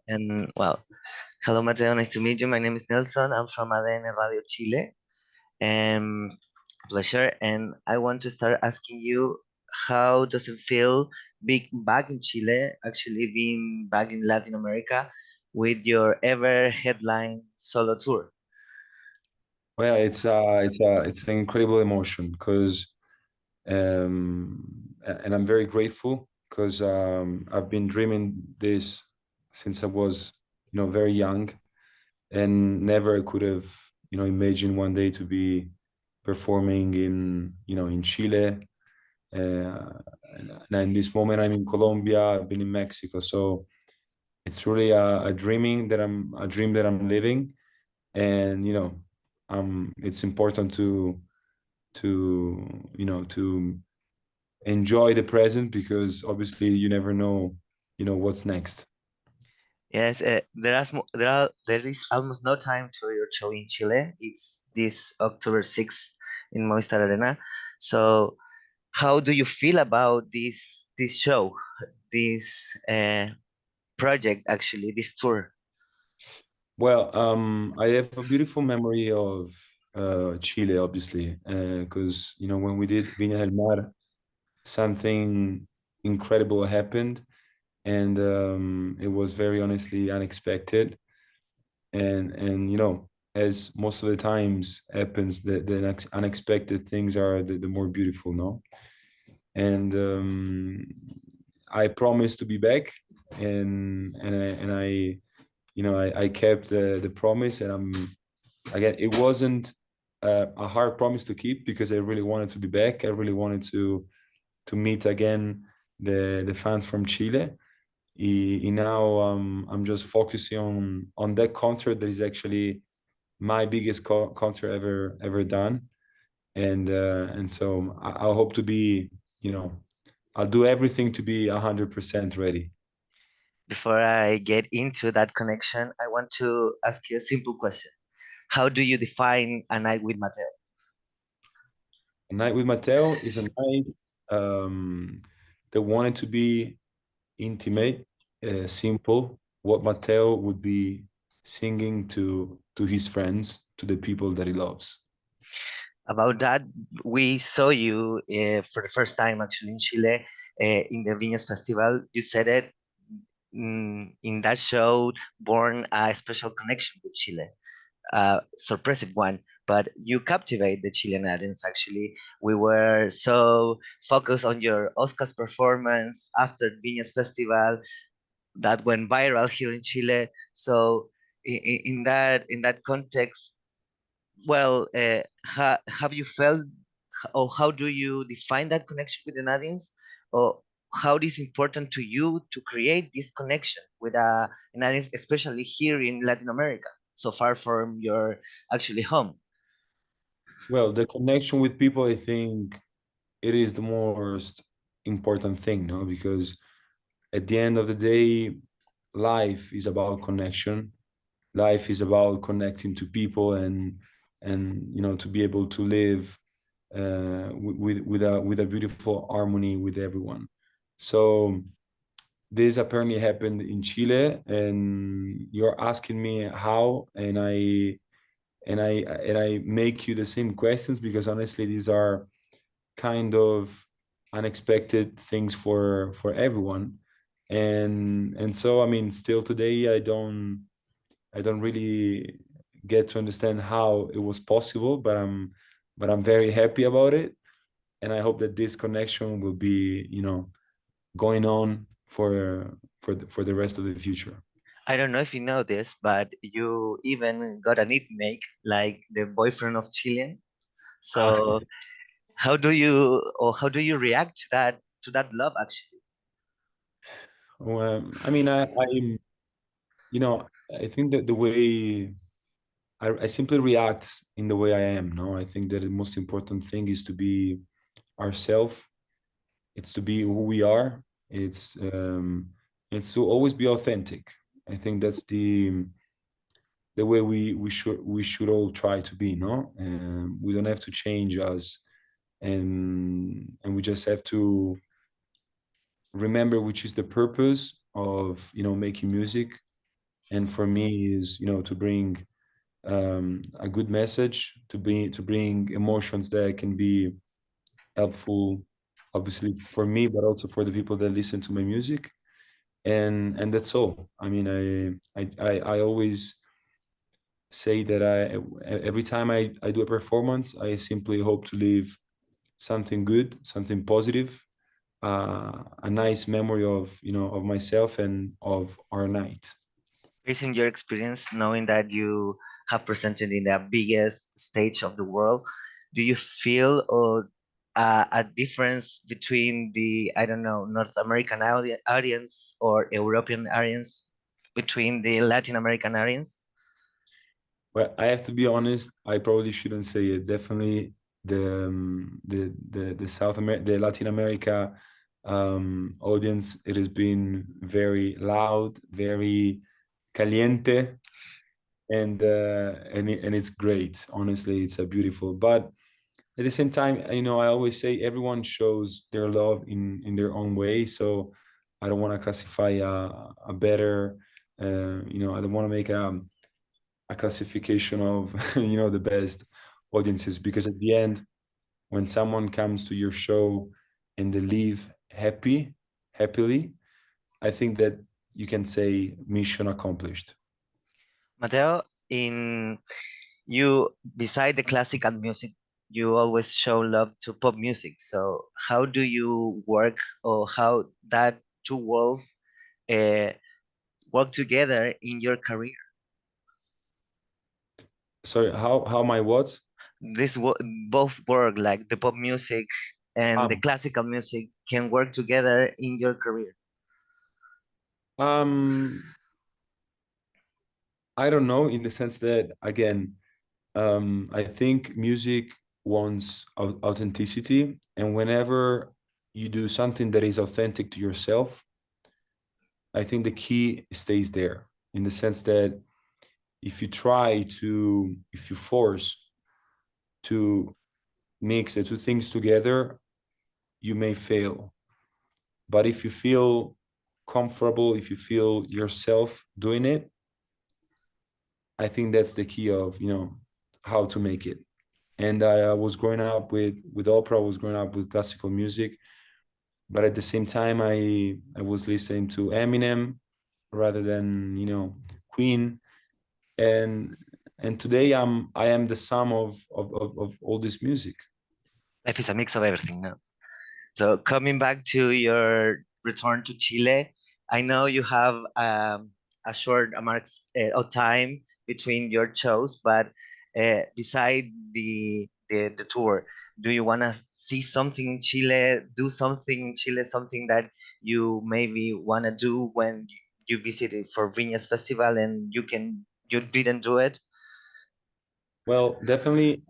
And well, hello Mateo, nice to meet you. My name is Nelson. I'm from ADN Radio Chile. Pleasure. And I want to start asking you, how does it feel being back in Chile, actually being back in Latin America with your ever headline solo tour? Well, it's an incredible emotion because and I'm very grateful because I've been dreaming this since I was very young, and never could have imagined one day to be performing in Chile. And in this moment I'm in Colombia. I've been in Mexico, so it's really a dream that I'm living. And it's important to enjoy the present, because obviously you never know what's next. Yes, there is almost no time to your show in Chile. It's this October 6th in Movistar Arena. So how do you feel about this show, this project, actually, this tour? Well, I have a beautiful memory of Chile, obviously, because when we did Viña del Mar, something incredible happened, and it was very honestly unexpected. And as most of the times happens, the unexpected things are the more beautiful, no? And I promised to be back, and I kept the promise. And again, it wasn't a hard promise to keep, because I really wanted to be back. I really wanted to meet again the fans from Chile. Now I'm just focusing on that concert that is actually my biggest concert ever done. And so I hope to be, I'll do everything to be 100% ready. Before I get into that connection, I want to ask you a simple question. How do you define a night with Mateo? A night with Matteo is a night that wanted to be intimate, simple. What Matteo would be singing to his friends, to the people that he loves. About that, we saw you for the first time actually in Chile in the Viñas Festival. You said it in that show, born a special connection with Chile, a surprising one. But you captivate the Chilean audience. Actually, we were so focused on your Oscars performance after Viñas Festival that went viral here in Chile. So in that context, well, have you felt, or how do you define that connection with an audience, or how it is important to you to create this connection with an audience, especially here in Latin America, so far from your actually home? Well, the connection with people, I think it is the most important thing, no? Because at the end of the day, life is about connection. Life is about connecting to people, and to be able to live with a beautiful harmony with everyone. So this apparently happened in Chile, and you're asking me how, and I make you the same questions, because honestly these are kind of unexpected things for everyone. And so, I mean, still today I don't really get to understand how it was possible, but I'm very happy about it. And I hope that this connection will be going on for the rest of the future. I don't know if you know this, but you even got a nickname like the boyfriend of Chilean. So how do you react to that love actually? Well, I mean, you know I think that the way I simply react in the way I am. No, I think that the most important thing is to be ourselves. It's to be who we are. It's to always be authentic. I think that's the way we should all try to be. No, we don't have to change us, and we just have to remember which is the purpose of making music, and for me is, to bring a good message, to bring emotions that can be helpful, obviously for me, but also for the people that listen to my music. And that's all. I mean, I always say that every time I do a performance, I simply hope to leave something good, something positive, a nice memory of, of myself and of our night. Based on your experience, knowing that you have presented in the biggest stage of the world, do you feel or a difference between the, I don't know, North American audience or European audience, between the Latin American audience? Well, I have to be honest. I probably shouldn't say it. Definitely, the the Latin America audience. It has been very loud, very caliente, and it's great. Honestly, it's a beautiful. But at the same time, I always say everyone shows their love in their own way. So I don't want to classify a better. I don't want to make a classification of the best audiences, because at the end, when someone comes to your show and they leave happily, I think that you can say mission accomplished. Mateo, in you, beside the classical music, you always show love to pop music. So how do you work, or how that two worlds uh, work together in your career? Sorry, how my what? This both work, like the pop music and the um classical music, can work together in your career. um I don't know, in the sense that, again, I think music wants authenticity, and whenever you do something that is authentic to yourself, I think the key stays there, in the sense that if you force to mix the two things together, you may fail. But if you feel comfortable, if you feel yourself doing it, I think that's the key of, how to make it. And I was growing up with opera, I was growing up with classical music, but at the same time, I was listening to Eminem rather than, Queen. and and today I am the sum of all this music. Life is a mix of everything, no? So coming back to your return to Chile, I know you have a short amount of time between your shows, but beside the tour, do you want to see something in Chile, do something in Chile, something that you maybe want to do when you visited for Viñas Festival and you didn't do it? Well, definitely,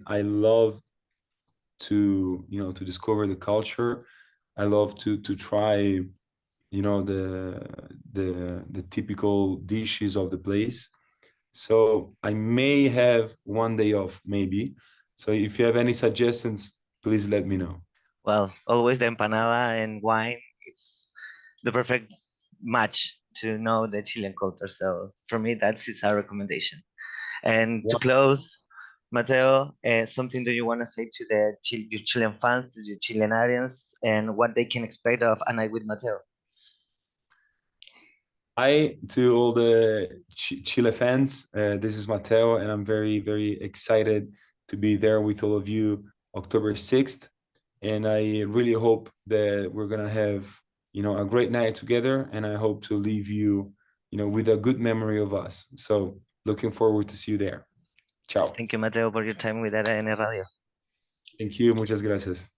I love to discover the culture. I love to try, the typical dishes of the place. So I may have one day off, maybe. So if you have any suggestions, please let me know. Well, always the empanada and wine. It's the perfect match to know the Chilean culture. So for me, that's it's a recommendation. And to Yeah. close, Mateo, something that you want to say to the your Chilean fans, to your Chilean audience, and what they can expect of A Night with Mateo? Hi to all the Chile fans. This is Matteo, and I'm very, very excited to be there with all of you October 6th. And I really hope that we're going to have, a great night together. And I hope to leave you, with a good memory of us. So looking forward to see you there. Ciao. Thank you, Mateo, for your time with ADN Radio. Thank you. Muchas gracias.